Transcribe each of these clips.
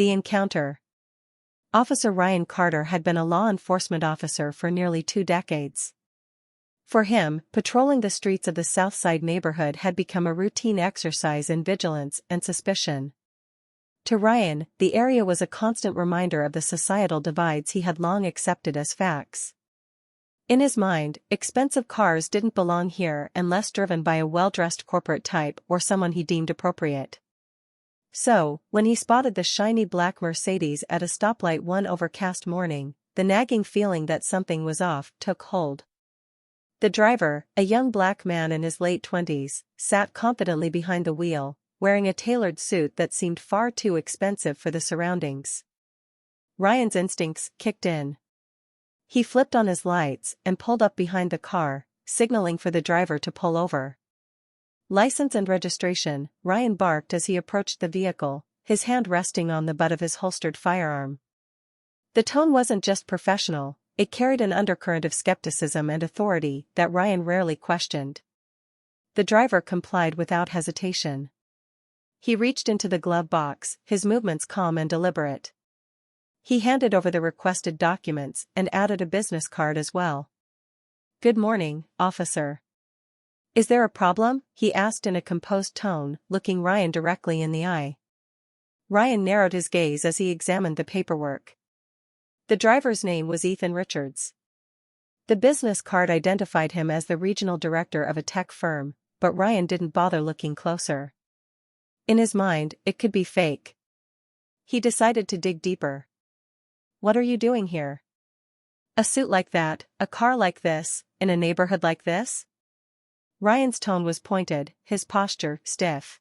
The encounter. Officer Ryan Carter had been a law enforcement officer for nearly 2 decades. For him, patrolling the streets of the Southside neighborhood had become a routine exercise in vigilance and suspicion. To Ryan, the area was a constant reminder of the societal divides he had long accepted as facts. In his mind, expensive cars didn't belong here unless driven by a well-dressed corporate type or someone he deemed appropriate. So, when he spotted the shiny black Mercedes at a stoplight one overcast morning, the nagging feeling that something was off took hold. The driver, a young black man in his late 20s, sat confidently behind the wheel, wearing a tailored suit that seemed far too expensive for the surroundings. Ryan's instincts kicked in. He flipped on his lights and pulled up behind the car, signaling for the driver to pull over. "License and registration," Ryan barked as he approached the vehicle, his hand resting on the butt of his holstered firearm. The tone wasn't just professional, it carried an undercurrent of skepticism and authority that Ryan rarely questioned. The driver complied without hesitation. He reached into the glove box, his movements calm and deliberate. He handed over the requested documents and added a business card as well. "Good morning, officer. Is there a problem?" he asked in a composed tone, looking Ryan directly in the eye. Ryan narrowed his gaze as he examined the paperwork. The driver's name was Ethan Richards. The business card identified him as the regional director of a tech firm, but Ryan didn't bother looking closer. In his mind, it could be fake. He decided to dig deeper. "What are you doing here? A suit like that, a car like this, in a neighborhood like this?" Ryan's tone was pointed, his posture stiff.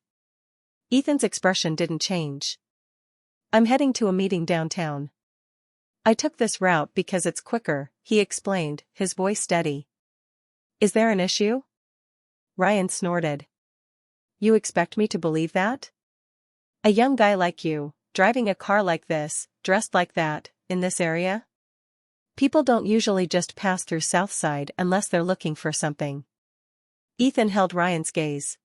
Ethan's expression didn't change. "I'm heading to a meeting downtown. I took this route because it's quicker," he explained, his voice steady. "Is there an issue?" Ryan snorted. "You expect me to believe that? A young guy like you, driving a car like this, dressed like that, in this area? People don't usually just pass through Southside unless they're looking for something." Ethan held Ryan's gaze.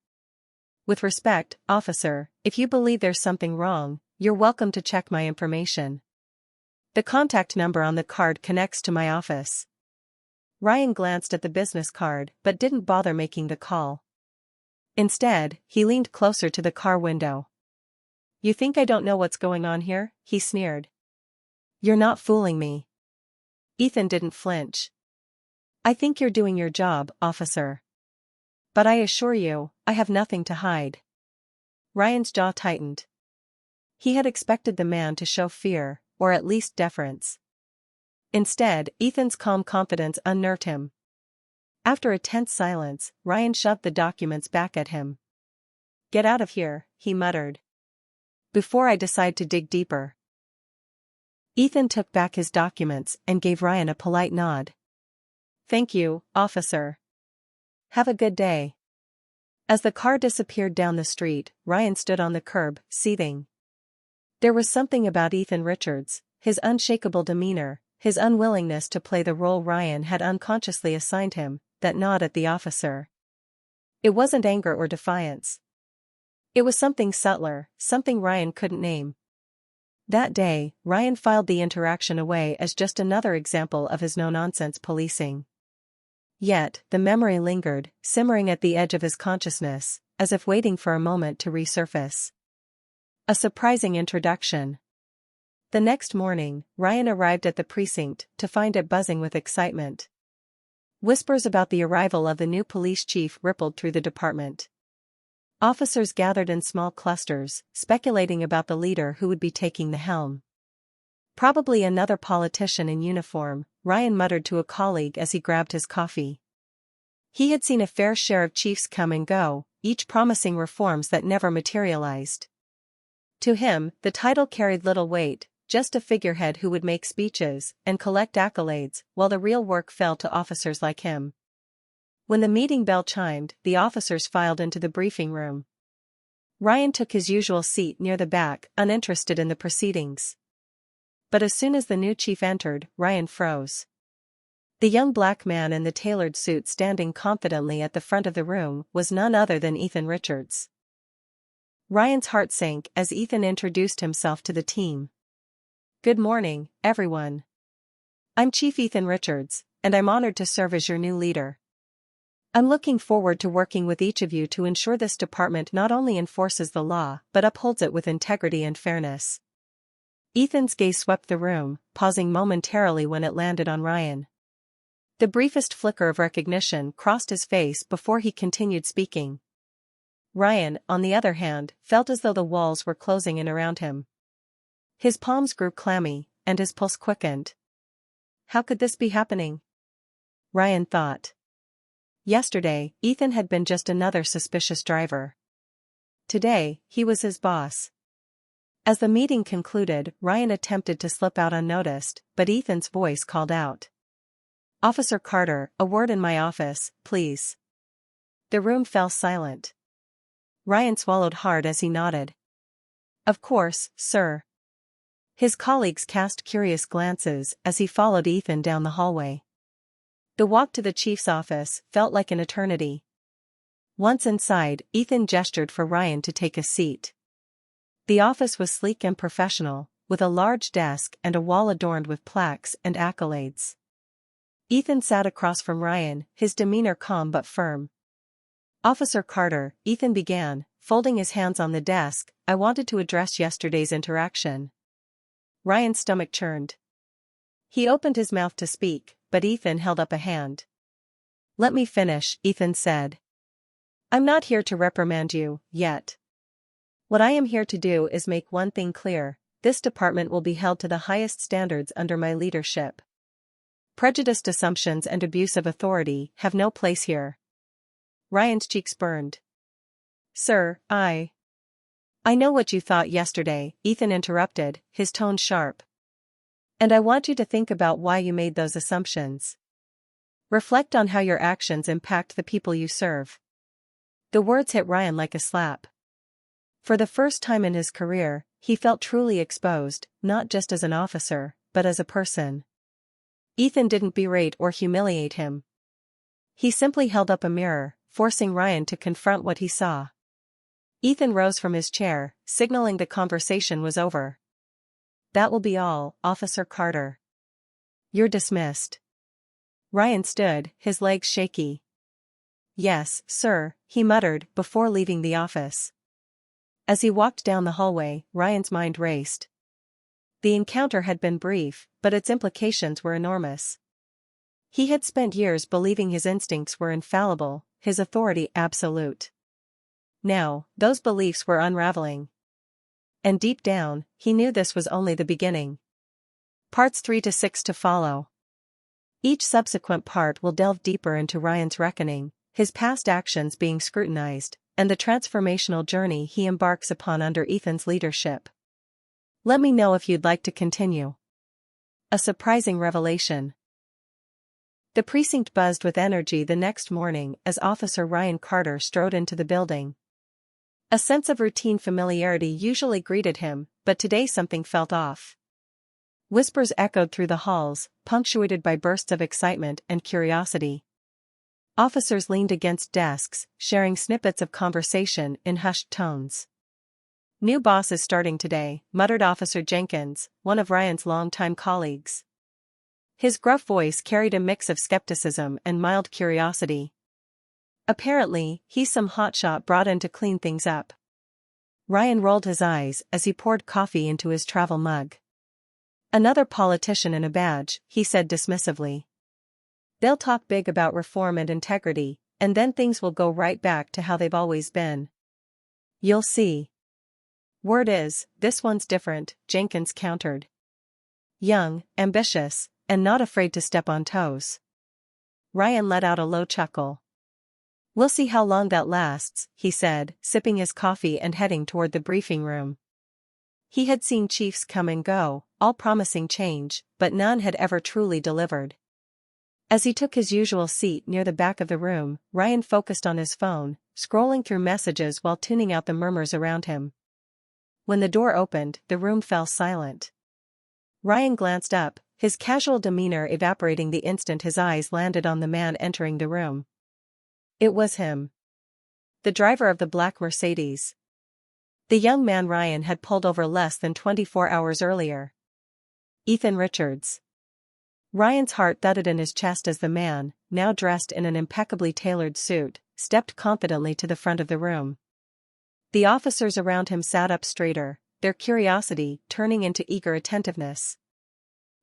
"With respect, officer, if you believe there's something wrong, you're welcome to check my information. The contact number on the card connects to my office." Ryan glanced at the business card but didn't bother making the call. Instead, he leaned closer to the car window. "You think I don't know what's going on here?" he sneered. "You're not fooling me." Ethan didn't flinch. "I think you're doing your job, officer. But I assure you, I have nothing to hide." Ryan's jaw tightened. He had expected the man to show fear, or at least deference. Instead, Ethan's calm confidence unnerved him. After a tense silence, Ryan shoved the documents back at him. "Get out of here," he muttered. "Before I decide to dig deeper." Ethan took back his documents and gave Ryan a polite nod. "Thank you, officer. Have a good day." As the car disappeared down the street, Ryan stood on the curb, seething. There was something about Ethan Richards, his unshakable demeanor, his unwillingness to play the role Ryan had unconsciously assigned him, that gnawed at the officer. It wasn't anger or defiance. It was something subtler, something Ryan couldn't name. That day, Ryan filed the interaction away as just another example of his no-nonsense policing. Yet, the memory lingered, simmering at the edge of his consciousness, as if waiting for a moment to resurface. A surprising introduction. The next morning, Ryan arrived at the precinct to find it buzzing with excitement. Whispers about the arrival of the new police chief rippled through the department. Officers gathered in small clusters, speculating about the leader who would be taking the helm. "Probably another politician in uniform," Ryan muttered to a colleague as he grabbed his coffee. He had seen a fair share of chiefs come and go, each promising reforms that never materialized. To him, the title carried little weight, just a figurehead who would make speeches and collect accolades, while the real work fell to officers like him. When the meeting bell chimed, the officers filed into the briefing room. Ryan took his usual seat near the back, uninterested in the proceedings. But as soon as the new chief entered, Ryan froze. The young black man in the tailored suit standing confidently at the front of the room was none other than Ethan Richards. Ryan's heart sank as Ethan introduced himself to the team. "Good morning, everyone. I'm Chief Ethan Richards, and I'm honored to serve as your new leader. I'm looking forward to working with each of you to ensure this department not only enforces the law but upholds it with integrity and fairness." Ethan's gaze swept the room, pausing momentarily when it landed on Ryan. The briefest flicker of recognition crossed his face before he continued speaking. Ryan, on the other hand, felt as though the walls were closing in around him. His palms grew clammy, and his pulse quickened. How could this be happening? Ryan thought. Yesterday, Ethan had been just another suspicious driver. Today, he was his boss. As the meeting concluded, Ryan attempted to slip out unnoticed, but Ethan's voice called out. "Officer Carter, a word in my office, please." The room fell silent. Ryan swallowed hard as he nodded. "Of course, sir." His colleagues cast curious glances as he followed Ethan down the hallway. The walk to the chief's office felt like an eternity. Once inside, Ethan gestured for Ryan to take a seat. The office was sleek and professional, with a large desk and a wall adorned with plaques and accolades. Ethan sat across from Ryan, his demeanor calm but firm. "Officer Carter," Ethan began, folding his hands on the desk, "I wanted to address yesterday's interaction." Ryan's stomach churned. He opened his mouth to speak, but Ethan held up a hand. "Let me finish," Ethan said. "I'm not here to reprimand you, yet. What I am here to do is make one thing clear: this department will be held to the highest standards under my leadership. Prejudiced assumptions and abuse of authority have no place here." Ryan's cheeks burned. "Sir, I know what you thought yesterday," Ethan interrupted, his tone sharp. "And I want you to think about why you made those assumptions. Reflect on how your actions impact the people you serve." The words hit Ryan like a slap. For the first time in his career, he felt truly exposed, not just as an officer, but as a person. Ethan didn't berate or humiliate him. He simply held up a mirror, forcing Ryan to confront what he saw. Ethan rose from his chair, signaling the conversation was over. "That will be all, Officer Carter. You're dismissed." Ryan stood, his legs shaky. "Yes, sir," he muttered before leaving the office. As he walked down the hallway, Ryan's mind raced. The encounter had been brief, but its implications were enormous. He had spent years believing his instincts were infallible, his authority absolute. Now, those beliefs were unraveling. And deep down, he knew this was only the beginning. Parts 3 to 6 to follow. Each subsequent part will delve deeper into Ryan's reckoning, his past actions being scrutinized, and the transformational journey he embarks upon under Ethan's leadership. Let me know if you'd like to continue. A surprising revelation. The precinct buzzed with energy the next morning as Officer Ryan Carter strode into the building. A sense of routine familiarity usually greeted him, but today something felt off. Whispers echoed through the halls, punctuated by bursts of excitement and curiosity. Officers leaned against desks, sharing snippets of conversation in hushed tones. "New boss is starting today," muttered Officer Jenkins, one of Ryan's longtime colleagues. His gruff voice carried a mix of skepticism and mild curiosity. Apparently, he's some hotshot brought in to clean things up. Ryan rolled his eyes as he poured coffee into his travel mug. "Another politician in a badge," he said dismissively. "They'll talk big about reform and integrity, and then things will go right back to how they've always been. You'll see." "Word is, this one's different," Jenkins countered. "Young, ambitious, and not afraid to step on toes." Ryan let out a low chuckle. "We'll see how long that lasts," he said, sipping his coffee and heading toward the briefing room. He had seen chiefs come and go, all promising change, but none had ever truly delivered. As he took his usual seat near the back of the room, Ryan focused on his phone, scrolling through messages while tuning out the murmurs around him. When the door opened, the room fell silent. Ryan glanced up, his casual demeanor evaporating the instant his eyes landed on the man entering the room. It was him. The driver of the black Mercedes. The young man Ryan had pulled over less than 24 hours earlier. Ethan Richards. Ryan's heart thudded in his chest as the man, now dressed in an impeccably tailored suit, stepped confidently to the front of the room. The officers around him sat up straighter, their curiosity turning into eager attentiveness.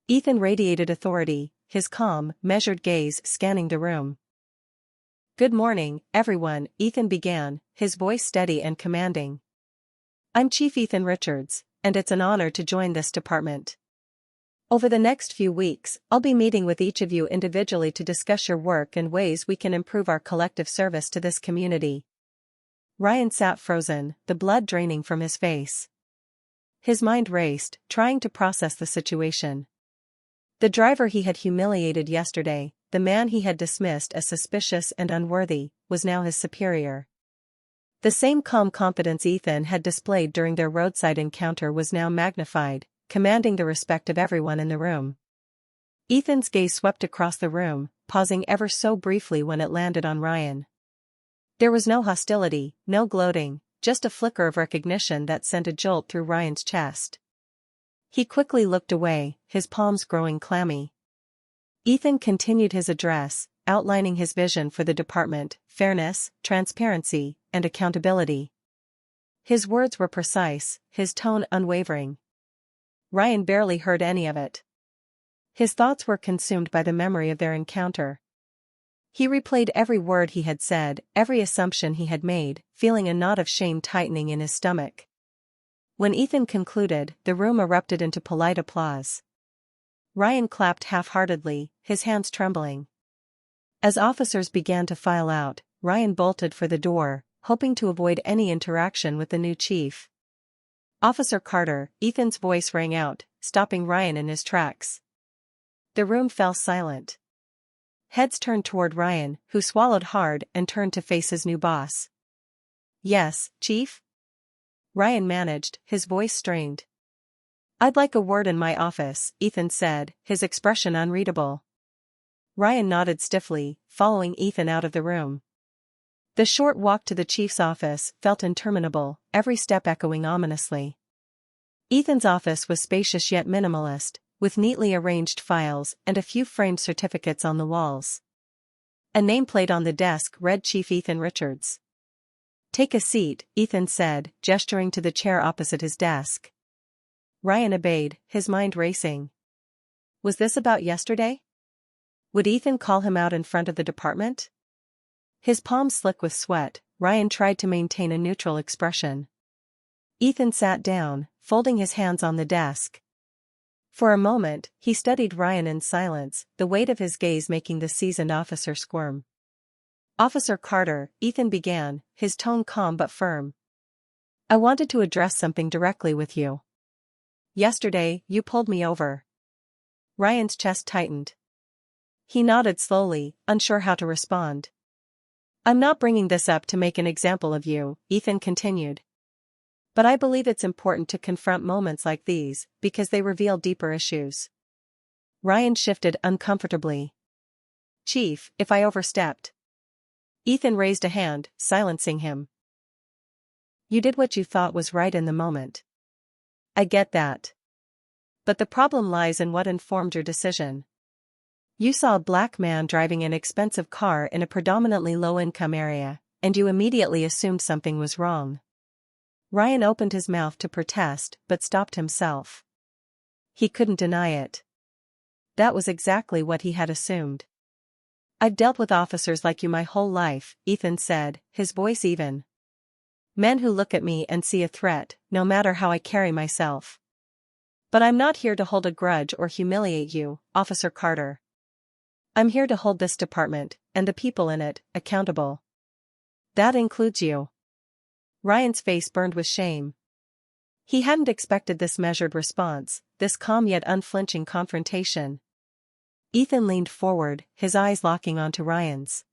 Ethan radiated authority, his calm, measured gaze scanning the room. "Good morning, everyone," Ethan began, his voice steady and commanding. "I'm Chief Ethan Richards, and it's an honor to join this department. Over the next few weeks, I'll be meeting with each of you individually to discuss your work and ways we can improve our collective service to this community." Ryan sat frozen, the blood draining from his face. His mind raced, trying to process the situation. The driver he had humiliated yesterday, the man he had dismissed as suspicious and unworthy, was now his superior. The same calm confidence Ethan had displayed during their roadside encounter was now magnified, commanding the respect of everyone in the room. Ethan's gaze swept across the room, pausing ever so briefly when it landed on Ryan. There was no hostility, no gloating, just a flicker of recognition that sent a jolt through Ryan's chest. He quickly looked away, his palms growing clammy. Ethan continued his address, outlining his vision for the department: fairness, transparency, and accountability. His words were precise, his tone unwavering. Ryan barely heard any of it. His thoughts were consumed by the memory of their encounter. He replayed every word he had said, every assumption he had made, feeling a knot of shame tightening in his stomach. When Ethan concluded, the room erupted into polite applause. Ryan clapped half-heartedly, his hands trembling. As officers began to file out, Ryan bolted for the door, hoping to avoid any interaction with the new chief. "Officer Carter," Ethan's voice rang out, stopping Ryan in his tracks. The room fell silent. Heads turned toward Ryan, who swallowed hard and turned to face his new boss. "Yes, Chief?" Ryan managed, his voice strained. "I'd like a word in my office," Ethan said, his expression unreadable. Ryan nodded stiffly, following Ethan out of the room. The short walk to the chief's office felt interminable, every step echoing ominously. Ethan's office was spacious yet minimalist, with neatly arranged files and a few framed certificates on the walls. A nameplate on the desk read Chief Ethan Richards. "Take a seat," Ethan said, gesturing to the chair opposite his desk. Ryan obeyed, his mind racing. Was this about yesterday? Would Ethan call him out in front of the department? His palms slick with sweat, Ryan tried to maintain a neutral expression. Ethan sat down, folding his hands on the desk. For a moment, he studied Ryan in silence, the weight of his gaze making the seasoned officer squirm. "Officer Carter," Ethan began, his tone calm but firm. "I wanted to address something directly with you. Yesterday, you pulled me over." Ryan's chest tightened. He nodded slowly, unsure how to respond. "I'm not bringing this up to make an example of you," Ethan continued. "But I believe it's important to confront moments like these, because they reveal deeper issues." Ryan shifted uncomfortably. "Chief, if I overstepped?" Ethan raised a hand, silencing him. "You did what you thought was right in the moment. I get that. But the problem lies in what informed your decision. You saw a black man driving an expensive car in a predominantly low-income area, and you immediately assumed something was wrong." Ryan opened his mouth to protest but stopped himself. He couldn't deny it. That was exactly what he had assumed. "I've dealt with officers like you my whole life," Ethan said, his voice even. "Men who look at me and see a threat, no matter how I carry myself. But I'm not here to hold a grudge or humiliate you, Officer Carter. I'm here to hold this department, and the people in it, accountable. That includes you." Ryan's face burned with shame. He hadn't expected this measured response, this calm yet unflinching confrontation. Ethan leaned forward, his eyes locking onto Ryan's.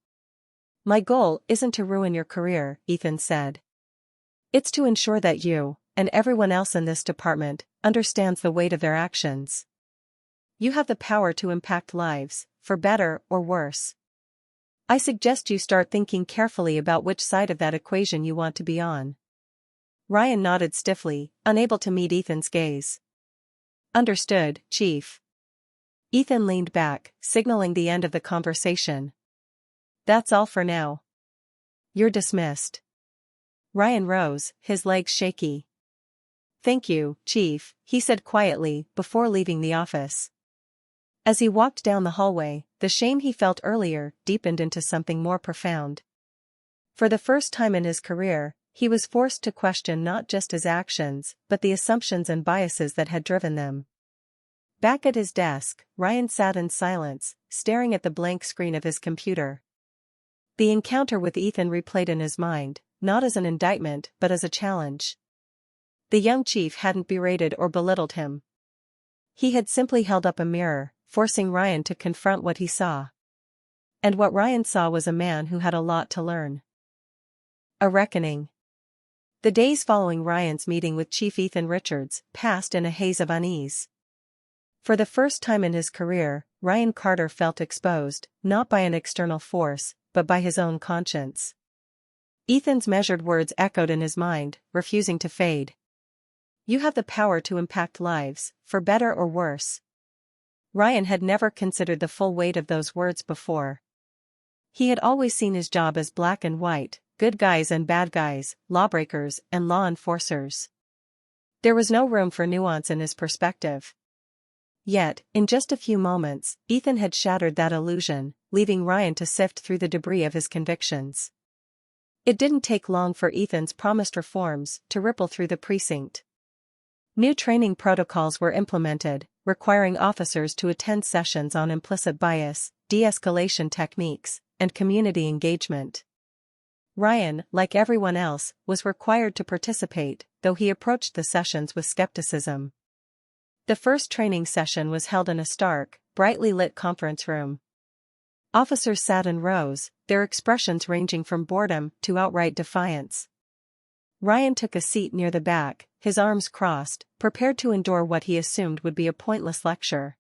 "My goal isn't to ruin your career," Ethan said. "It's to ensure that you, and everyone else in this department, understands the weight of their actions. You have the power to impact lives, for better or worse. I suggest you start thinking carefully about which side of that equation you want to be on." Ryan nodded stiffly, unable to meet Ethan's gaze. Understood, Chief. Ethan leaned back, signaling the end of the conversation. That's all for now. You're dismissed. Ryan rose, his legs shaky. Thank you, Chief, he said quietly, before leaving the office. As he walked down the hallway, the shame he felt earlier deepened into something more profound. For the first time in his career, he was forced to question not just his actions, but the assumptions and biases that had driven them. Back at his desk, Ryan sat in silence, staring at the blank screen of his computer. The encounter with Ethan replayed in his mind, not as an indictment but as a challenge. The young chief hadn't berated or belittled him. He had simply held up a mirror, forcing Ryan to confront what he saw. And what Ryan saw was a man who had a lot to learn. A reckoning. The days following Ryan's meeting with Chief Ethan Richards passed in a haze of unease. For the first time in his career, Ryan Carter felt exposed, not by an external force, but by his own conscience. Ethan's measured words echoed in his mind, refusing to fade. You have the power to impact lives, for better or worse. Ryan had never considered the full weight of those words before. He had always seen his job as black and white, good guys and bad guys, lawbreakers and law enforcers. There was no room for nuance in his perspective. Yet, in just a few moments, Ethan had shattered that illusion, leaving Ryan to sift through the debris of his convictions. It didn't take long for Ethan's promised reforms to ripple through the precinct. New training protocols were implemented, requiring officers to attend sessions on implicit bias, de-escalation techniques, and community engagement. Ryan, like everyone else, was required to participate, though he approached the sessions with skepticism. The first training session was held in a stark, brightly lit conference room. Officers sat in rows, their expressions ranging from boredom to outright defiance. Ryan took a seat near the back, his arms crossed, prepared to endure what he assumed would be a pointless lecture.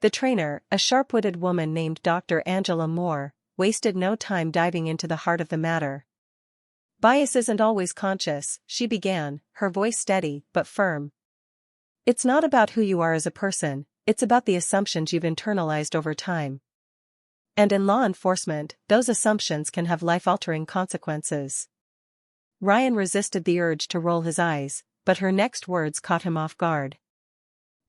The trainer, a sharp-witted woman named Dr. Angela Moore, wasted no time diving into the heart of the matter. Bias isn't always conscious, she began, her voice steady but firm. It's not about who you are as a person, it's about the assumptions you've internalized over time. And in law enforcement, those assumptions can have life-altering consequences. Ryan resisted the urge to roll his eyes, but her next words caught him off guard.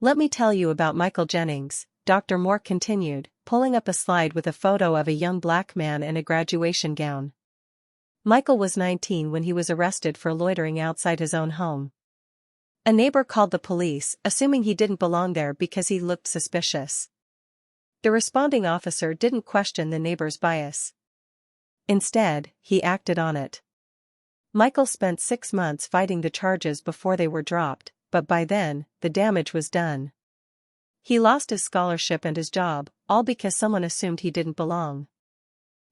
Let me tell you about Michael Jennings, Dr. Moore continued, pulling up a slide with a photo of a young black man in a graduation gown. Michael was 19 when he was arrested for loitering outside his own home. A neighbor called the police, assuming he didn't belong there because he looked suspicious. The responding officer didn't question the neighbor's bias. Instead, he acted on it. Michael spent 6 months fighting the charges before they were dropped, but by then, the damage was done. He lost his scholarship and his job, all because someone assumed he didn't belong.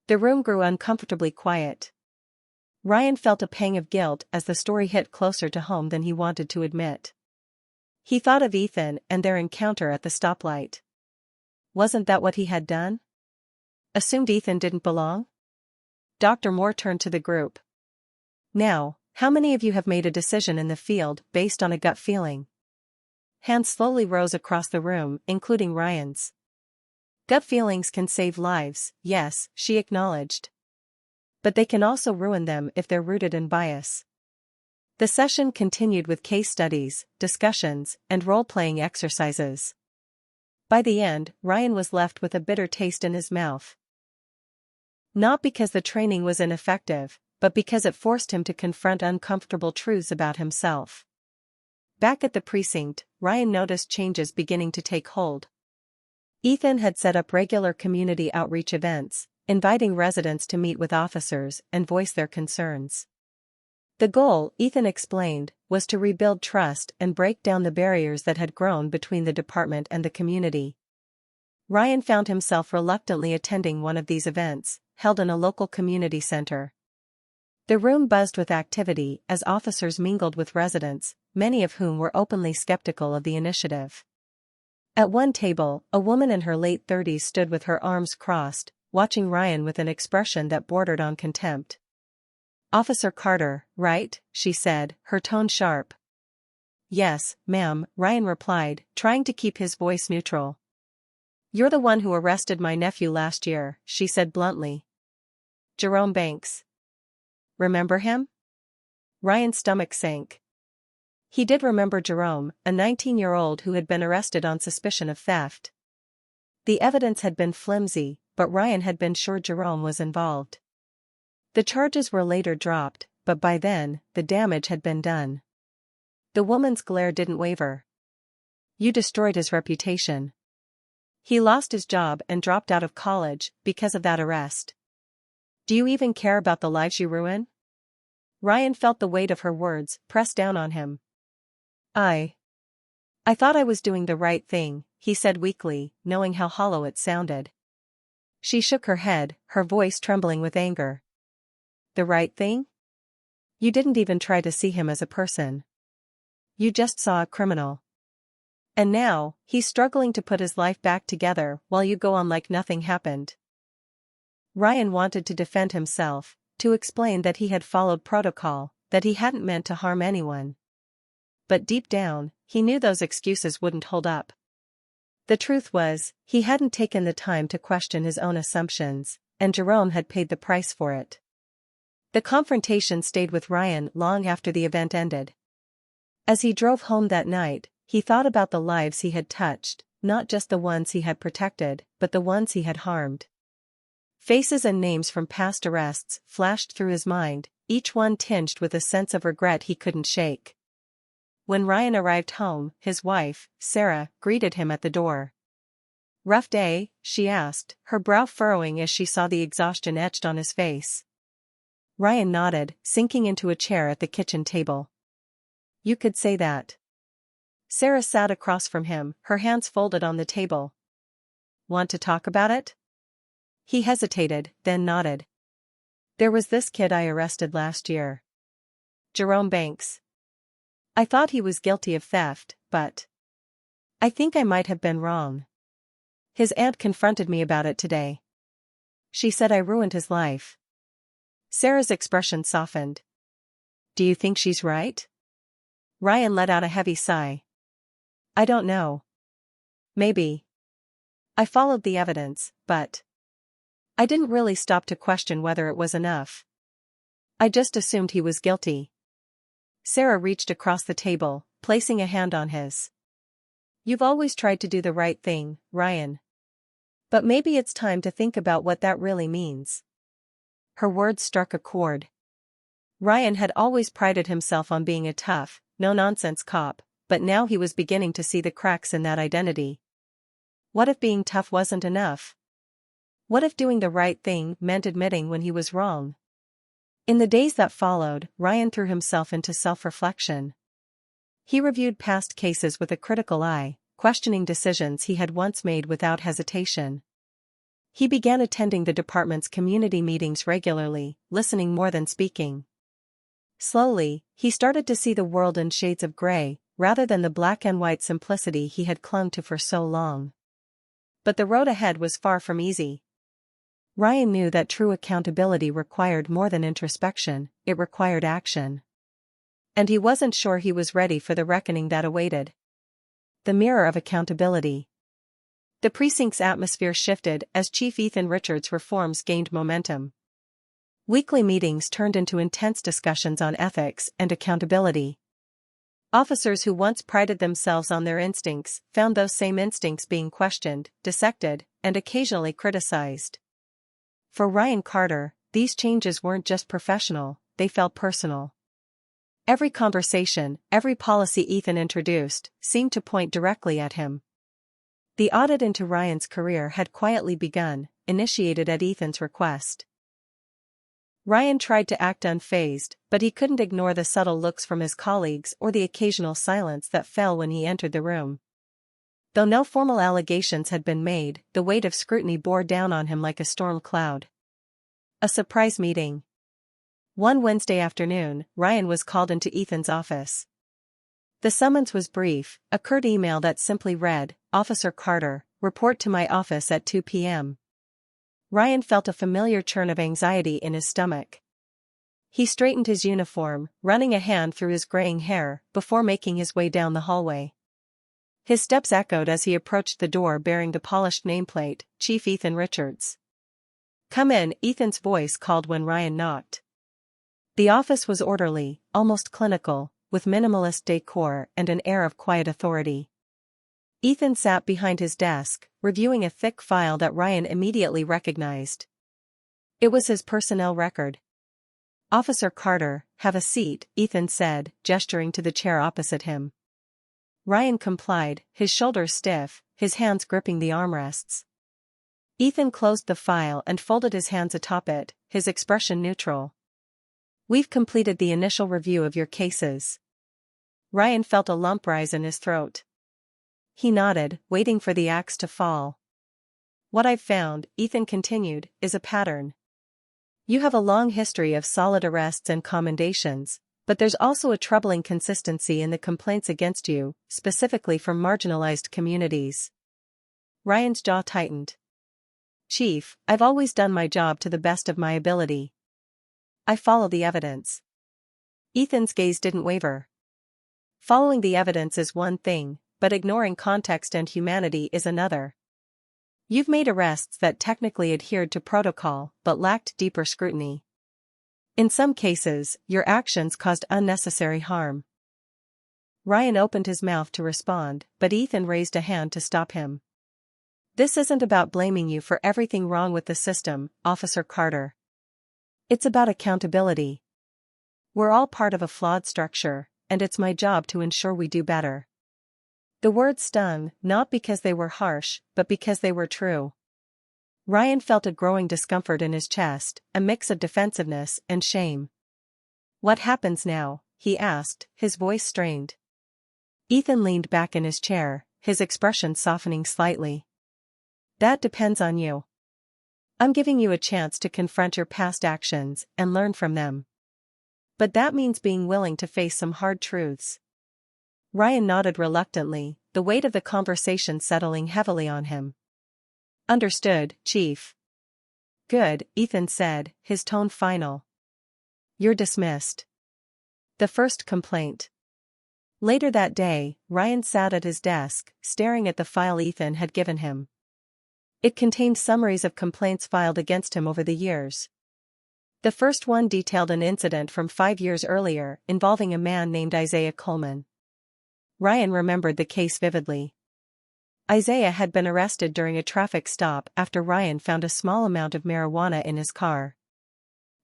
The room grew uncomfortably quiet. Ryan felt a pang of guilt as the story hit closer to home than he wanted to admit. He thought of Ethan and their encounter at the stoplight. Wasn't that what he had done? Assumed Ethan didn't belong? Dr. Moore turned to the group. Now, how many of you have made a decision in the field based on a gut feeling? Hands slowly rose across the room, including Ryan's. Gut feelings can save lives, yes, she acknowledged. But they can also ruin them if they're rooted in bias. The session continued with case studies, discussions, and role-playing exercises. By the end, Ryan was left with a bitter taste in his mouth. Not because the training was ineffective, but because it forced him to confront uncomfortable truths about himself. Back at the precinct, Ryan noticed changes beginning to take hold. Ethan had set up regular community outreach events, inviting residents to meet with officers and voice their concerns. The goal, Ethan explained, was to rebuild trust and break down the barriers that had grown between the department and the community. Ryan found himself reluctantly attending one of these events, held in a local community center. The room buzzed with activity as officers mingled with residents, many of whom were openly skeptical of the initiative. At one table, a woman in her late 30s stood with her arms crossed, watching Ryan with an expression that bordered on contempt. "Officer Carter, right?" she said, her tone sharp. "Yes, ma'am," Ryan replied, trying to keep his voice neutral. "You're the one who arrested my nephew last year," she said bluntly. "Jerome Banks. Remember him?" Ryan's stomach sank. He did remember Jerome, a 19-year-old who had been arrested on suspicion of theft. The evidence had been flimsy, but Ryan had been sure Jerome was involved. The charges were later dropped, but by then, the damage had been done. The woman's glare didn't waver. "You destroyed his reputation. He lost his job and dropped out of college because of that arrest. Do you even care about the lives you ruin?" Ryan felt the weight of her words press down on him. I thought I was doing the right thing," he said weakly, knowing how hollow it sounded. She shook her head, her voice trembling with anger. "The right thing? You didn't even try to see him as a person. You just saw a criminal. And now, he's struggling to put his life back together while you go on like nothing happened." Ryan wanted to defend himself, to explain that he had followed protocol, that he hadn't meant to harm anyone. But deep down, he knew those excuses wouldn't hold up. The truth was, he hadn't taken the time to question his own assumptions, and Jerome had paid the price for it. The confrontation stayed with Ryan long after the event ended. As he drove home that night, he thought about the lives he had touched, not just the ones he had protected, but the ones he had harmed. Faces and names from past arrests flashed through his mind, each one tinged with a sense of regret he couldn't shake. When Ryan arrived home, his wife, Sarah, greeted him at the door. "Rough day?" she asked, her brow furrowing as she saw the exhaustion etched on his face. Ryan nodded, sinking into a chair at the kitchen table. "You could say that." Sarah sat across from him, her hands folded on the table. "Want to talk about it?" He hesitated, then nodded. "There was this kid I arrested last year. Jerome Banks. I thought he was guilty of theft, but I think I might have been wrong. His aunt confronted me about it today. She said I ruined his life." Sarah's expression softened. "Do you think she's right?" Ryan let out a heavy sigh. "I don't know. Maybe. I followed the evidence, but I didn't really stop to question whether it was enough. I just assumed he was guilty." Sarah reached across the table, placing a hand on his. "You've always tried to do the right thing, Ryan. But maybe it's time to think about what that really means." Her words struck a chord. Ryan had always prided himself on being a tough, no-nonsense cop, but now he was beginning to see the cracks in that identity. What if being tough wasn't enough? What if doing the right thing meant admitting when he was wrong? In the days that followed, Ryan threw himself into self-reflection. He reviewed past cases with a critical eye, questioning decisions he had once made without hesitation. He began attending the department's community meetings regularly, listening more than speaking. Slowly, he started to see the world in shades of gray, rather than the black and white simplicity he had clung to for so long. But the road ahead was far from easy. Ryan knew that true accountability required more than introspection, it required action. And he wasn't sure he was ready for the reckoning that awaited. The mirror of accountability. The precinct's atmosphere shifted as Chief Ethan Richards' reforms gained momentum. Weekly meetings turned into intense discussions on ethics and accountability. Officers who once prided themselves on their instincts found those same instincts being questioned, dissected, and occasionally criticized. For Ryan Carter, these changes weren't just professional, they felt personal. Every conversation, every policy Ethan introduced, seemed to point directly at him. The audit into Ryan's career had quietly begun, initiated at Ethan's request. Ryan tried to act unfazed, but he couldn't ignore the subtle looks from his colleagues or the occasional silence that fell when he entered the room. Though no formal allegations had been made, the weight of scrutiny bore down on him like a storm cloud. A surprise meeting. One Wednesday afternoon, Ryan was called into Ethan's office. The summons was brief, a curt email that simply read, "Officer Carter, report to my office at 2 p.m. Ryan felt a familiar churn of anxiety in his stomach. He straightened his uniform, running a hand through his graying hair, before making his way down the hallway. His steps echoed as he approached the door bearing the polished nameplate, Chief Ethan Richards. "Come in," Ethan's voice called when Ryan knocked. The office was orderly, almost clinical, with minimalist decor and an air of quiet authority. Ethan sat behind his desk, reviewing a thick file that Ryan immediately recognized. It was his personnel record. "Officer Carter, have a seat," Ethan said, gesturing to the chair opposite him. Ryan complied, his shoulders stiff, his hands gripping the armrests. Ethan closed the file and folded his hands atop it, his expression neutral. "We've completed the initial review of your cases." Ryan felt a lump rise in his throat. He nodded, waiting for the axe to fall. "What I've found," Ethan continued, "is a pattern. You have a long history of solid arrests and commendations, but there's also a troubling consistency in the complaints against you, specifically from marginalized communities." Ryan's jaw tightened. "Chief, I've always done my job to the best of my ability. I follow the evidence." Ethan's gaze didn't waver. "Following the evidence is one thing, but ignoring context and humanity is another. You've made arrests that technically adhered to protocol but lacked deeper scrutiny. In some cases, your actions caused unnecessary harm." Ryan opened his mouth to respond, but Ethan raised a hand to stop him. "This isn't about blaming you for everything wrong with the system, Officer Carter. It's about accountability. We're all part of a flawed structure, and it's my job to ensure we do better." The words stung, not because they were harsh, but because they were true. Ryan felt a growing discomfort in his chest, a mix of defensiveness and shame. "What happens now?" he asked, his voice strained. Ethan leaned back in his chair, his expression softening slightly. "That depends on you. I'm giving you a chance to confront your past actions and learn from them. But that means being willing to face some hard truths." Ryan nodded reluctantly, the weight of the conversation settling heavily on him. "Understood, Chief." "Good," Ethan said, his tone final. "You're dismissed." The first complaint. Later that day, Ryan sat at his desk, staring at the file Ethan had given him. It contained summaries of complaints filed against him over the years. The first one detailed an incident from 5 years earlier, involving a man named Isaiah Coleman. Ryan remembered the case vividly. Isaiah had been arrested during a traffic stop after Ryan found a small amount of marijuana in his car.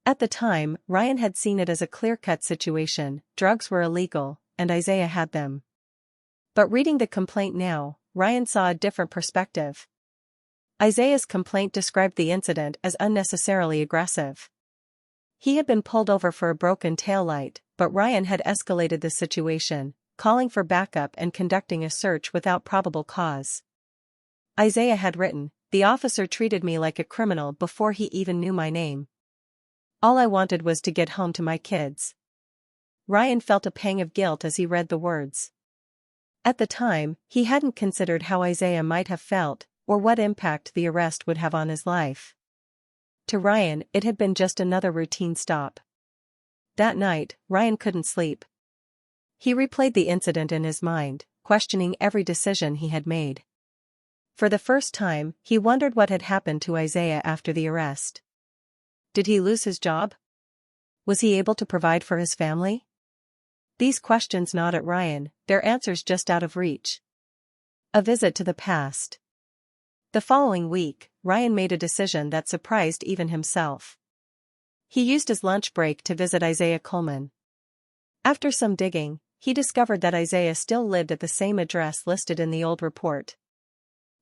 At the time, Ryan had seen it as a clear-cut situation, drugs were illegal, and Isaiah had them. But reading the complaint now, Ryan saw a different perspective. Isaiah's complaint described the incident as unnecessarily aggressive. He had been pulled over for a broken taillight, but Ryan had escalated the situation, calling for backup and conducting a search without probable cause. Isaiah had written, "The officer treated me like a criminal before he even knew my name. All I wanted was to get home to my kids." Ryan felt a pang of guilt as he read the words. At the time, he hadn't considered how Isaiah might have felt, or what impact the arrest would have on his life. To Ryan, it had been just another routine stop. That night, Ryan couldn't sleep. He replayed the incident in his mind, questioning every decision he had made. For the first time, he wondered what had happened to Isaiah after the arrest. Did he lose his job? Was he able to provide for his family? These questions gnawed at Ryan, their answers just out of reach. A visit to the past. The following week, Ryan made a decision that surprised even himself. He used his lunch break to visit Isaiah Coleman. After some digging, he discovered that Isaiah still lived at the same address listed in the old report.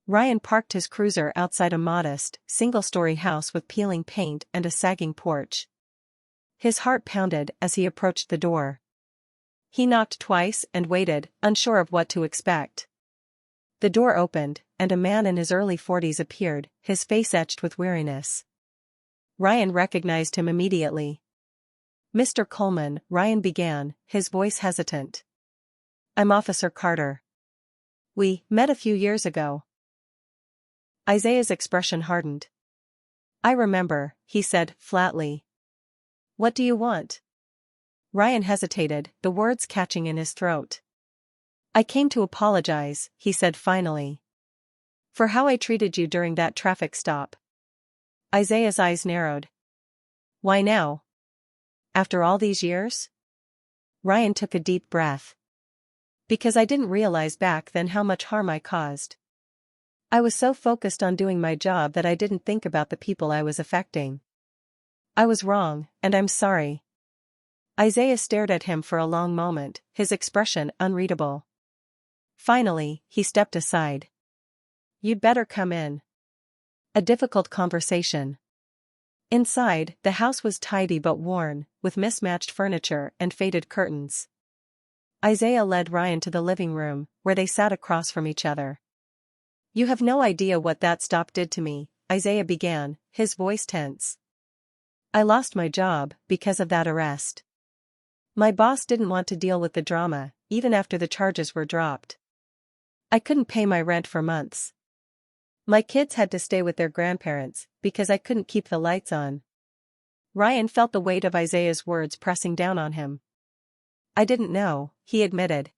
Ryan parked his cruiser outside a modest, single-story house with peeling paint and a sagging porch. His heart pounded as he approached the door. He knocked twice and waited, unsure of what to expect. The door opened, and a man in his early 40s appeared, his face etched with weariness. Ryan recognized him immediately. "Mr. Coleman," Ryan began, his voice hesitant. "I'm Officer Carter. We met a few years ago." Isaiah's expression hardened. "I remember," he said, flatly. What do you want? Ryan hesitated, the words catching in his throat. I came to apologize, he said finally. For how I treated you during that traffic stop. Isaiah's eyes narrowed. Why now? After all these years? Ryan took a deep breath. Because I didn't realize back then how much harm I caused. I was so focused on doing my job that I didn't think about the people I was affecting. I was wrong, and I'm sorry. Isaiah stared at him for a long moment, his expression unreadable. Finally, he stepped aside. You'd better come in. A difficult conversation. Inside, the house was tidy but worn, with mismatched furniture and faded curtains. Isaiah led Ryan to the living room, where they sat across from each other. You have no idea what that stop did to me, Isaiah began, his voice tense. I lost my job because of that arrest. My boss didn't want to deal with the drama, even after the charges were dropped. I couldn't pay my rent for months. My kids had to stay with their grandparents, because I couldn't keep the lights on. Ryan felt the weight of Isaiah's words pressing down on him. I didn't know, he admitted.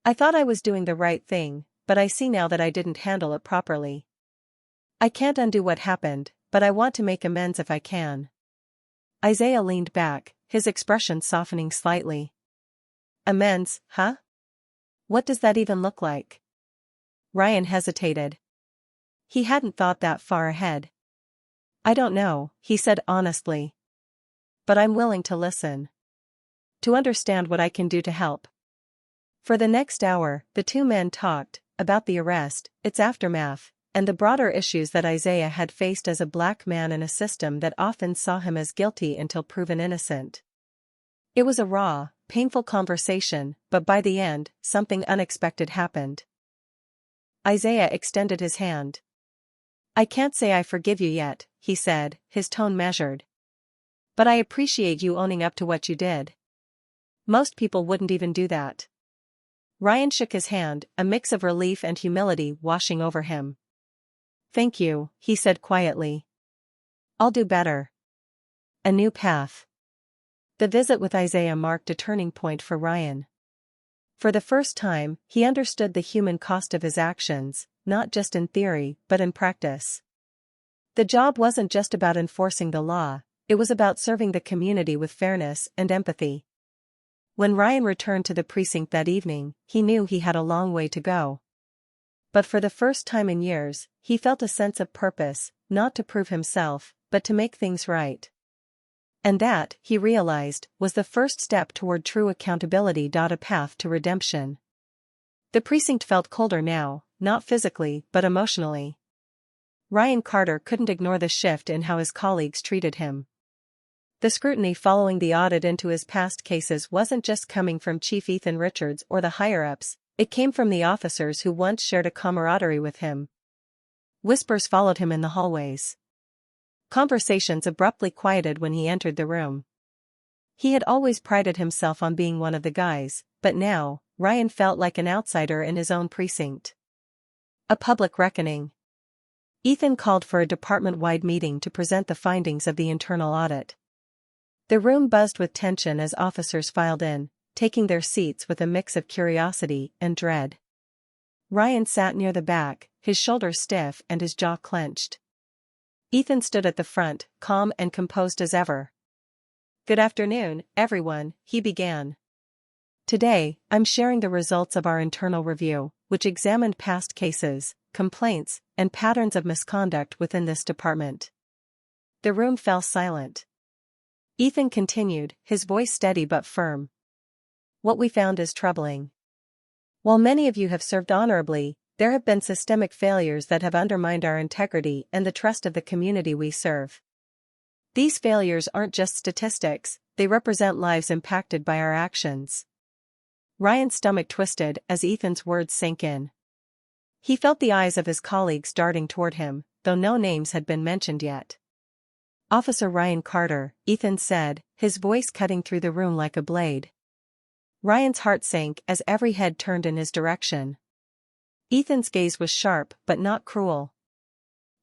I thought I was doing the right thing, but I see now that I didn't handle it properly. I can't undo what happened, but I want to make amends if I can. Isaiah leaned back, his expression softening slightly. Amends, huh? What does that even look like? Ryan hesitated. He hadn't thought that far ahead. I don't know, he said honestly. But I'm willing to listen. To understand what I can do to help. For the next hour, the two men talked about the arrest, its aftermath, and the broader issues that Isaiah had faced as a black man in a system that often saw him as guilty until proven innocent. It was a raw, painful conversation, but by the end, something unexpected happened. Isaiah extended his hand. I can't say I forgive you yet, he said, his tone measured. But I appreciate you owning up to what you did. Most people wouldn't even do that. Ryan shook his hand, a mix of relief and humility washing over him. Thank you, he said quietly. I'll do better. A new path. The visit with Isaiah marked a turning point for Ryan. For the first time, he understood the human cost of his actions, not just in theory, but in practice. The job wasn't just about enforcing the law, it was about serving the community with fairness and empathy. When Ryan returned to the precinct that evening, he knew he had a long way to go. But for the first time in years, he felt a sense of purpose, not to prove himself, but to make things right. And that, he realized, was the first step toward true accountability. A path to redemption. The precinct felt colder now, not physically, but emotionally. Ryan Carter couldn't ignore the shift in how his colleagues treated him. The scrutiny following the audit into his past cases wasn't just coming from Chief Ethan Richards or the higher-ups, it came from the officers who once shared a camaraderie with him. Whispers followed him in the hallways. Conversations abruptly quieted when he entered the room. He had always prided himself on being one of the guys, but now, Ryan felt like an outsider in his own precinct. A public reckoning. Ethan called for a department-wide meeting to present the findings of the internal audit. The room buzzed with tension as officers filed in, taking their seats with a mix of curiosity and dread. Ryan sat near the back, his shoulders stiff and his jaw clenched. Ethan stood at the front, calm and composed as ever. Good afternoon, everyone, he began. Today, I'm sharing the results of our internal review, which examined past cases, complaints, and patterns of misconduct within this department. The room fell silent. Ethan continued, his voice steady but firm. What we found is troubling. While many of you have served honorably, there have been systemic failures that have undermined our integrity and the trust of the community we serve. These failures aren't just statistics, they represent lives impacted by our actions. Ryan's stomach twisted as Ethan's words sank in. He felt the eyes of his colleagues darting toward him, though no names had been mentioned yet. Officer Ryan Carter, Ethan said, his voice cutting through the room like a blade. Ryan's heart sank as every head turned in his direction. Ethan's gaze was sharp but not cruel.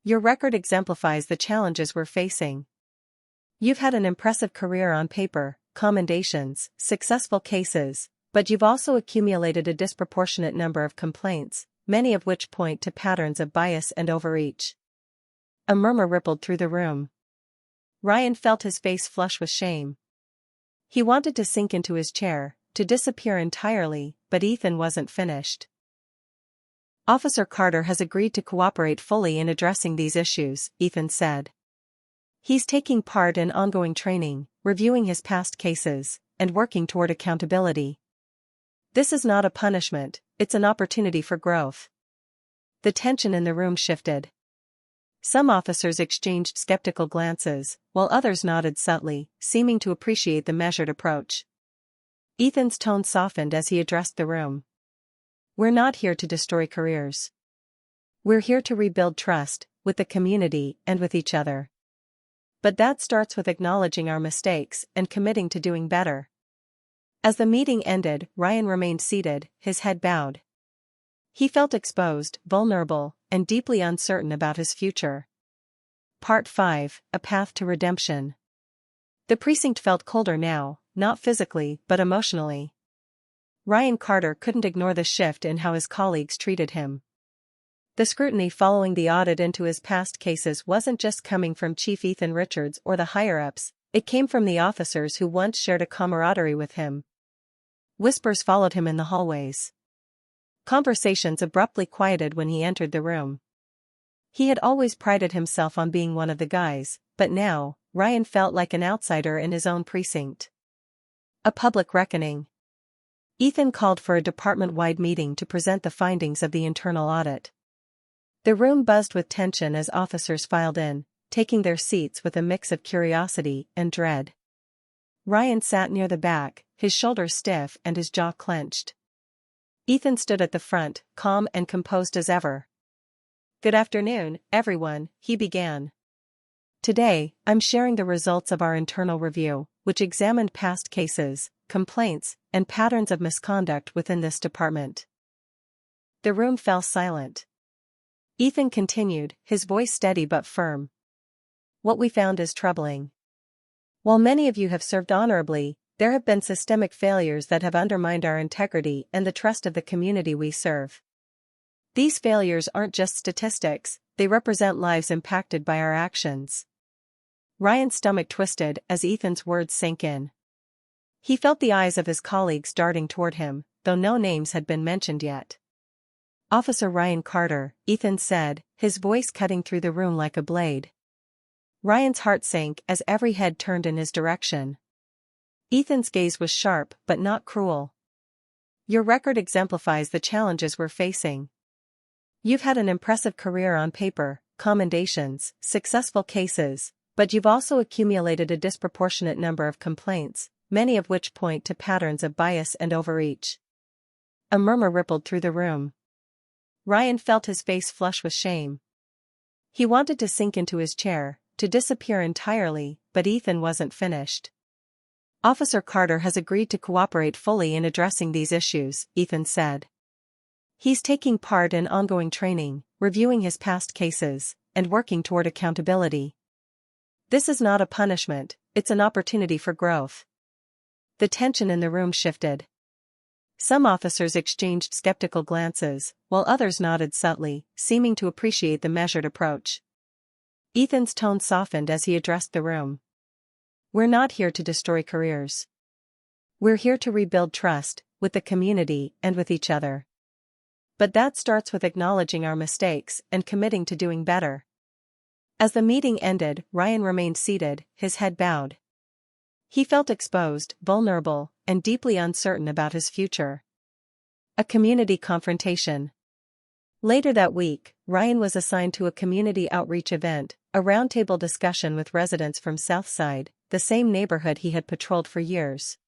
Your record exemplifies the challenges we're facing. You've had an impressive career on paper, commendations, successful cases, but you've also accumulated a disproportionate number of complaints, many of which point to patterns of bias and overreach. A murmur rippled through the room. Ryan felt his face flush with shame. He wanted to sink into his chair, to disappear entirely, but Ethan wasn't finished. Officer Carter has agreed to cooperate fully in addressing these issues, Ethan said. He's taking part in ongoing training, reviewing his past cases, and working toward accountability. This is not a punishment, it's an opportunity for growth. The tension in the room shifted. Some officers exchanged skeptical glances, while others nodded subtly, seeming to appreciate the measured approach. Ethan's tone softened as he addressed the room. We're not here to destroy careers. We're here to rebuild trust, with the community and with each other. But that starts with acknowledging our mistakes and committing to doing better. As the meeting ended, Ryan remained seated, his head bowed. He felt exposed, vulnerable, and deeply uncertain about his future. Part 5: A Path to Redemption. The precinct felt colder now, not physically but emotionally. Ryan Carter couldn't ignore the shift in how his colleagues treated him. The scrutiny following the audit into his past cases wasn't just coming from Chief Ethan Richards or the higher-ups, it came from the officers who once shared a camaraderie with him. Whispers followed him in the hallways. Conversations abruptly quieted when he entered the room. He had always prided himself on being one of the guys, but now, Ryan felt like an outsider in his own precinct. A public reckoning. Ethan called for a department-wide meeting to present the findings of the internal audit. The room buzzed with tension as officers filed in, taking their seats with a mix of curiosity and dread. Ryan sat near the back, his shoulders stiff and his jaw clenched. Ethan stood at the front, calm and composed as ever. Good afternoon, everyone, he began. Today, I'm sharing the results of our internal review, which examined past cases, complaints, and patterns of misconduct within this department. The room fell silent. Ethan continued, his voice steady but firm. What we found is troubling. While many of you have served honorably, there have been systemic failures that have undermined our integrity and the trust of the community we serve. These failures aren't just statistics, they represent lives impacted by our actions. Ryan's stomach twisted as Ethan's words sank in. He felt the eyes of his colleagues darting toward him, though no names had been mentioned yet. Officer Ryan Carter, Ethan said, his voice cutting through the room like a blade. Ryan's heart sank as every head turned in his direction. Ethan's gaze was sharp but not cruel. Your record exemplifies the challenges we're facing. You've had an impressive career on paper, commendations, successful cases, but you've also accumulated a disproportionate number of complaints, many of which point to patterns of bias and overreach. A murmur rippled through the room. Ryan felt his face flush with shame. He wanted to sink into his chair, to disappear entirely, but Ethan wasn't finished. Officer Carter has agreed to cooperate fully in addressing these issues, Ethan said. He's taking part in ongoing training, reviewing his past cases, and working toward accountability. This is not a punishment, it's an opportunity for growth. The tension in the room shifted. Some officers exchanged skeptical glances, while others nodded subtly, seeming to appreciate the measured approach. Ethan's tone softened as he addressed the room. We're not here to destroy careers. We're here to rebuild trust, with the community and with each other. But that starts with acknowledging our mistakes and committing to doing better. As the meeting ended, Ryan remained seated, his head bowed. He felt exposed, vulnerable, and deeply uncertain about his future. A community confrontation. Later that week, Ryan was assigned to a community outreach event, a roundtable discussion with residents from Southside, the same neighborhood he had patrolled for years.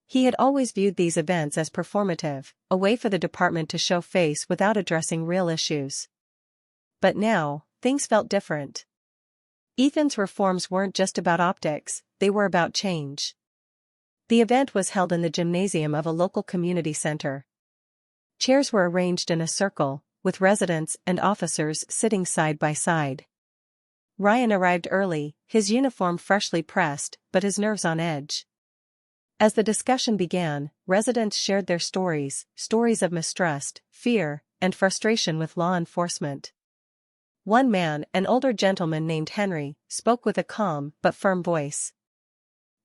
He had always viewed these events as performative, a way for the department to show face without addressing real issues. But now, things felt different. Ethan's reforms weren't just about optics, they were about change. The event was held in the gymnasium of a local community center. Chairs were arranged in a circle, with residents and officers sitting side by side. Ryan arrived early, his uniform freshly pressed, but his nerves on edge. As the discussion began, residents shared their stories of mistrust, fear, and frustration with law enforcement. One man, an older gentleman named Henry, spoke with a calm but firm voice.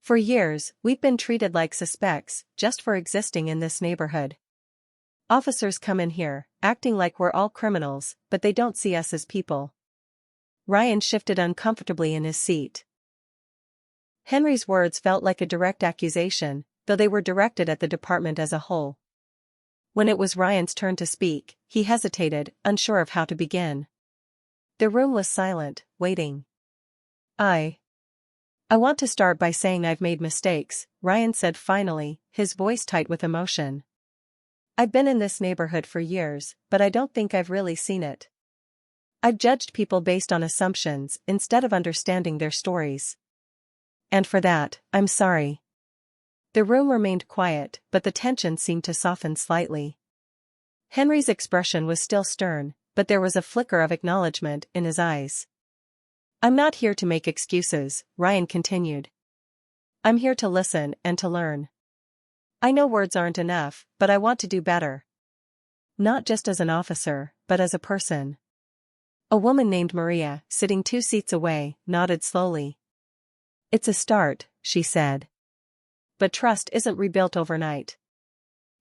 "For years, we've been treated like suspects, just for existing in this neighborhood. Officers come in here, acting like we're all criminals, but they don't see us as people." Ryan shifted uncomfortably in his seat. Henry's words felt like a direct accusation, though they were directed at the department as a whole. When it was Ryan's turn to speak, he hesitated, unsure of how to begin. The room was silent, waiting. I want to start by saying I've made mistakes," Ryan said finally, his voice tight with emotion. "I've been in this neighborhood for years, but I don't think I've really seen it. I've judged people based on assumptions instead of understanding their stories. And for that, I'm sorry." The room remained quiet, but the tension seemed to soften slightly. Henry's expression was still stern, but there was a flicker of acknowledgement in his eyes. "I'm not here to make excuses," Ryan continued. "I'm here to listen and to learn. I know words aren't enough, but I want to do better. Not just as an officer, but as a person." A woman named Maria, sitting 2 seats away, nodded slowly. "It's a start," she said. "But trust isn't rebuilt overnight.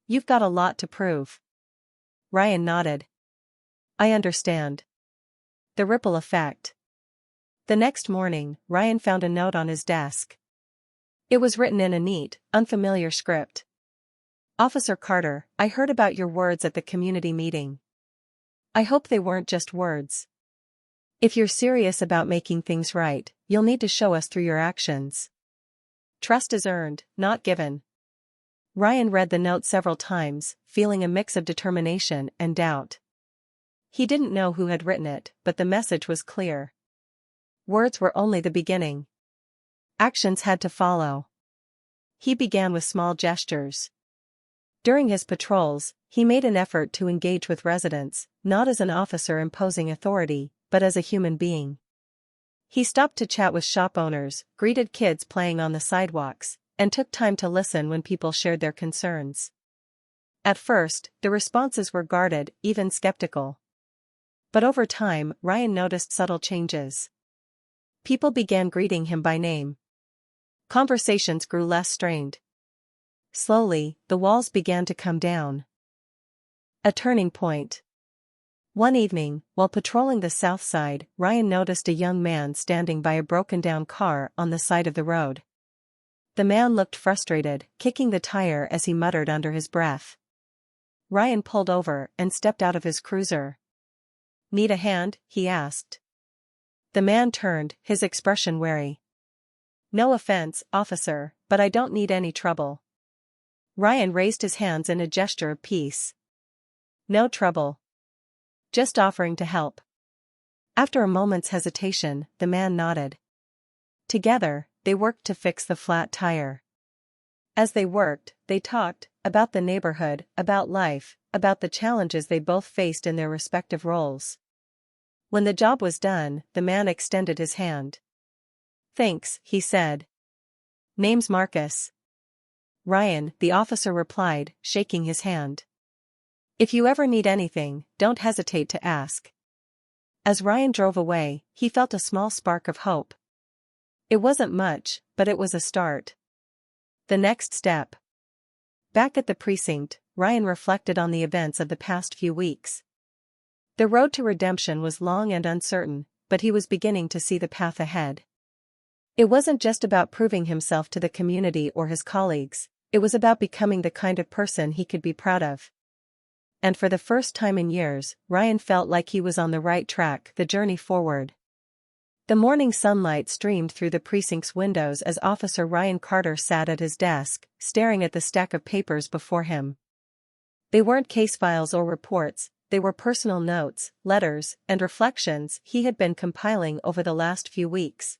You've got a lot to prove." Ryan nodded. "I understand." The ripple effect. The next morning, Ryan found a note on his desk. It was written in a neat, unfamiliar script. "Officer Carter, I heard about your words at the community meeting. I hope they weren't just words. If you're serious about making things right, you'll need to show us through your actions. Trust is earned, not given." Ryan read the note several times, feeling a mix of determination and doubt. He didn't know who had written it, but the message was clear. Words were only the beginning. Actions had to follow. He began with small gestures. During his patrols, he made an effort to engage with residents, not as an officer imposing authority, but as a human being. He stopped to chat with shop owners, greeted kids playing on the sidewalks, and took time to listen when people shared their concerns. At first, the responses were guarded, even skeptical. But over time, Ryan noticed subtle changes. People began greeting him by name. Conversations grew less strained. Slowly, the walls began to come down. A turning point. One evening, while patrolling the south side, Ryan noticed a young man standing by a broken-down car on the side of the road. The man looked frustrated, kicking the tire as he muttered under his breath. Ryan pulled over and stepped out of his cruiser. "Need a hand?" he asked. The man turned, his expression wary. "No offense, officer, but I don't need any trouble." Ryan raised his hands in a gesture of peace. "No trouble. Just offering to help." After a moment's hesitation, the man nodded. Together, they worked to fix the flat tire. As they worked, they talked about the neighborhood, about life, about the challenges they both faced in their respective roles. When the job was done, the man extended his hand. "Thanks," he said. "Name's Marcus." "Ryan," the officer replied, shaking his hand. "If you ever need anything, don't hesitate to ask." As Ryan drove away, he felt a small spark of hope. It wasn't much, but it was a start. The next step. Back at the precinct, Ryan reflected on the events of the past few weeks. The road to redemption was long and uncertain, but he was beginning to see the path ahead. It wasn't just about proving himself to the community or his colleagues, it was about becoming the kind of person he could be proud of. And for the first time in years, Ryan felt like he was on the right track, the journey forward. The morning sunlight streamed through the precinct's windows as Officer Ryan Carter sat at his desk, staring at the stack of papers before him. They weren't case files or reports, they were personal notes, letters, and reflections he had been compiling over the last few weeks.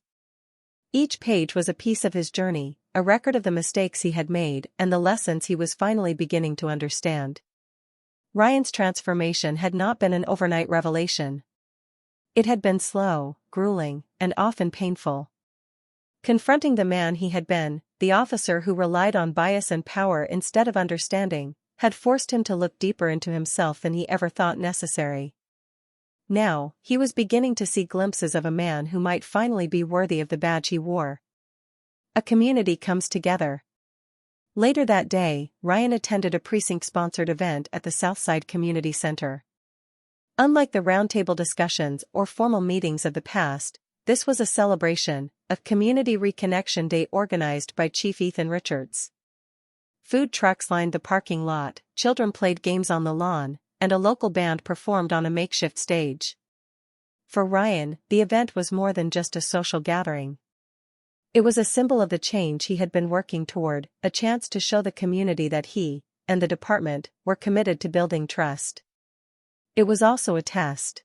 Each page was a piece of his journey, a record of the mistakes he had made and the lessons he was finally beginning to understand. Ryan's transformation had not been an overnight revelation. It had been slow, grueling, and often painful. Confronting the man he had been, the officer who relied on bias and power instead of understanding, had forced him to look deeper into himself than he ever thought necessary. Now, he was beginning to see glimpses of a man who might finally be worthy of the badge he wore. A community comes together. Later that day, Ryan attended a precinct-sponsored event at the Southside Community Center. Unlike the roundtable discussions or formal meetings of the past, this was a celebration, a community reconnection day organized by Chief Ethan Richards. Food trucks lined the parking lot, children played games on the lawn, and a local band performed on a makeshift stage. For Ryan, the event was more than just a social gathering. It was a symbol of the change he had been working toward, a chance to show the community that he, and the department, were committed to building trust. It was also a test.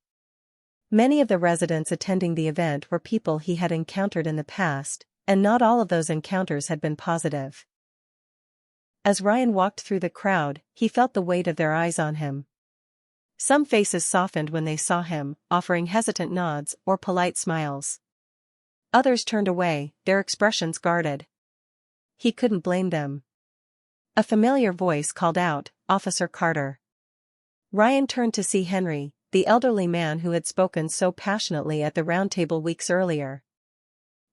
Many of the residents attending the event were people he had encountered in the past, and not all of those encounters had been positive. As Ryan walked through the crowd, he felt the weight of their eyes on him. Some faces softened when they saw him, offering hesitant nods or polite smiles. Others turned away, their expressions guarded. He couldn't blame them. A familiar voice called out, "Officer Carter." Ryan turned to see Henry, the elderly man who had spoken so passionately at the roundtable weeks earlier.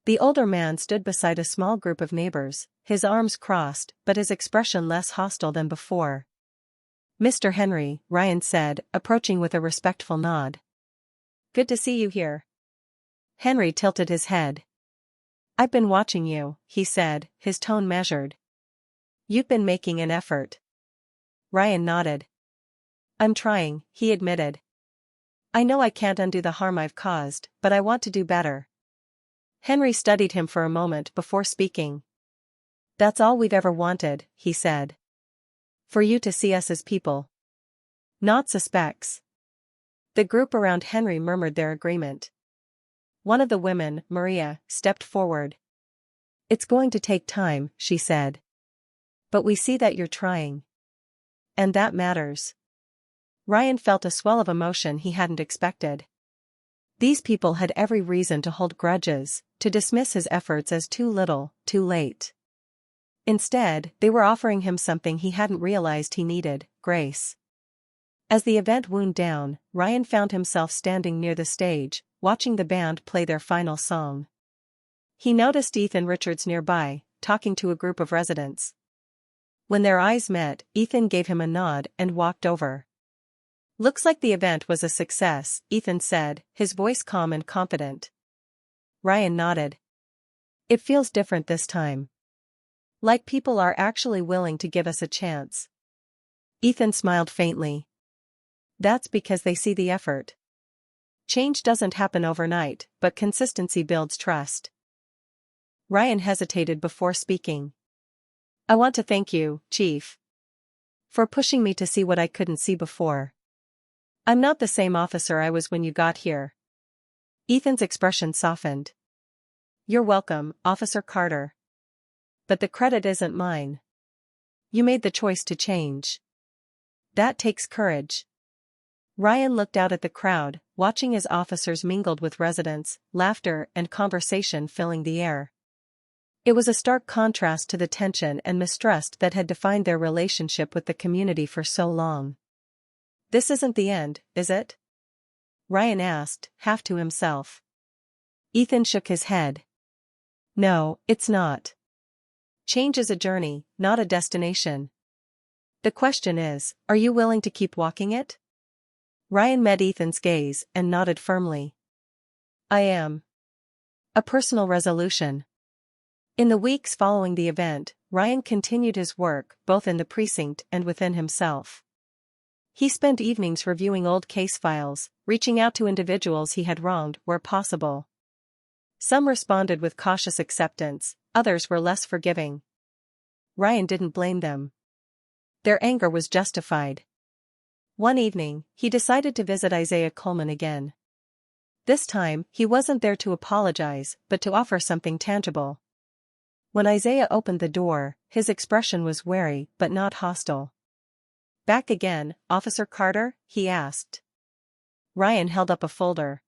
The older man stood beside a small group of neighbors, his arms crossed but his expression less hostile than before. "Mr. Henry," Ryan said, approaching with a respectful nod. "Good to see you here." Henry tilted his head. "I've been watching you," he said, his tone measured. "You've been making an effort." Ryan nodded. "I'm trying," he admitted. "I know I can't undo the harm I've caused, but I want to do better." Henry studied him for a moment before speaking. "That's all we've ever wanted," he said. "For you to see us as people. Not suspects." The group around Henry murmured their agreement. One of the women, Maria, stepped forward. "It's going to take time," she said. "But we see that you're trying. And that matters." Ryan felt a swell of emotion he hadn't expected. These people had every reason to hold grudges, to dismiss his efforts as too little, too late. Instead, they were offering him something he hadn't realized he needed, grace. As the event wound down, Ryan found himself standing near the stage, watching the band play their final song. He noticed Ethan Richards nearby, talking to a group of residents. When their eyes met, Ethan gave him a nod and walked over. "Looks like the event was a success," Ethan said, his voice calm and confident. Ryan nodded. "It feels different this time. Like people are actually willing to give us a chance." Ethan smiled faintly. "That's because they see the effort. Change doesn't happen overnight, but consistency builds trust." Ryan hesitated before speaking. "I want to thank you, Chief, for pushing me to see what I couldn't see before. I'm not the same officer I was when you got here." Ethan's expression softened. "You're welcome, Officer Carter. But the credit isn't mine. You made the choice to change. That takes courage." Ryan looked out at the crowd, watching as officers mingled with residents, laughter and conversation filling the air. It was a stark contrast to the tension and mistrust that had defined their relationship with the community for so long. "This isn't the end, is it?" Ryan asked, half to himself. Ethan shook his head. "No, it's not. Change is a journey, not a destination. The question is, are you willing to keep walking it?" Ryan met Ethan's gaze and nodded firmly. "I am." A personal resolution. In the weeks following the event, Ryan continued his work both in the precinct and within himself. He spent evenings reviewing old case files, reaching out to individuals he had wronged where possible. Some responded with cautious acceptance, others were less forgiving. Ryan didn't blame them. Their anger was justified. One evening, he decided to visit Isaiah Coleman again. This time, he wasn't there to apologize, but to offer something tangible. When Isaiah opened the door, his expression was wary but not hostile. "Back again, Officer Carter?" he asked. Ryan held up a folder.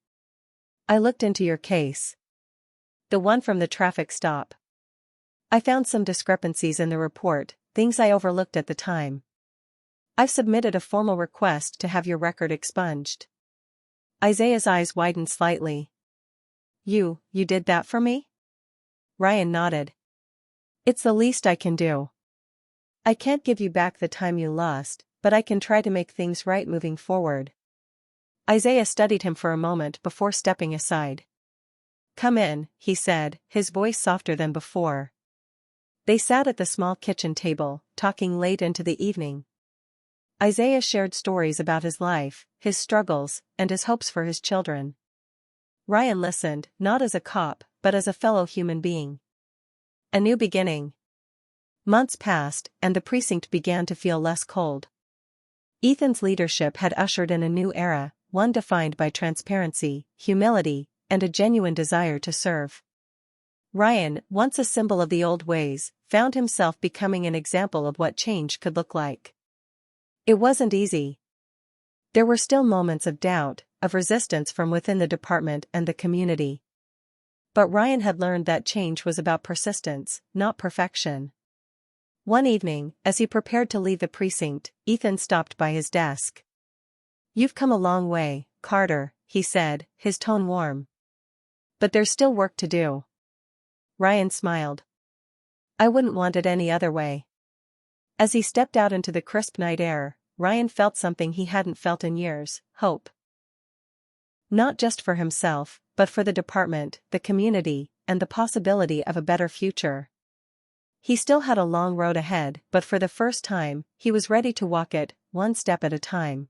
"I looked into your case. The one from the traffic stop. I found some discrepancies in the report, things I overlooked at the time. I've submitted a formal request to have your record expunged. Isaiah's eyes widened slightly. You did that for me? Ryan nodded. It's the least I can do. I can't give you back the time you lost, but I can try to make things right moving forward. Isaiah studied him for a moment before stepping aside. Come in, he said, his voice softer than before. They sat at the small kitchen table, talking late into the evening. Isaiah shared stories about his life, his struggles, and his hopes for his children. Ryan listened, not as a cop, but as a fellow human being. A new beginning. Months passed, and the precinct began to feel less cold. Ethan's leadership had ushered in a new era, one defined by transparency, humility, and a genuine desire to serve. Ryan, once a symbol of the old ways, found himself becoming an example of what change could look like. It wasn't easy. There were still moments of doubt, of resistance from within the department and the community. But Ryan had learned that change was about persistence, not perfection. One evening, as he prepared to leave the precinct, Ethan stopped by his desk. You've come a long way, Carter, he said, his tone warm. But there's still work to do. Ryan smiled. I wouldn't want it any other way. As he stepped out into the crisp night air, Ryan felt something he hadn't felt in years, hope. Not just for himself, but for the department, the community, and the possibility of a better future. He still had a long road ahead, but for the first time, he was ready to walk it, one step at a time.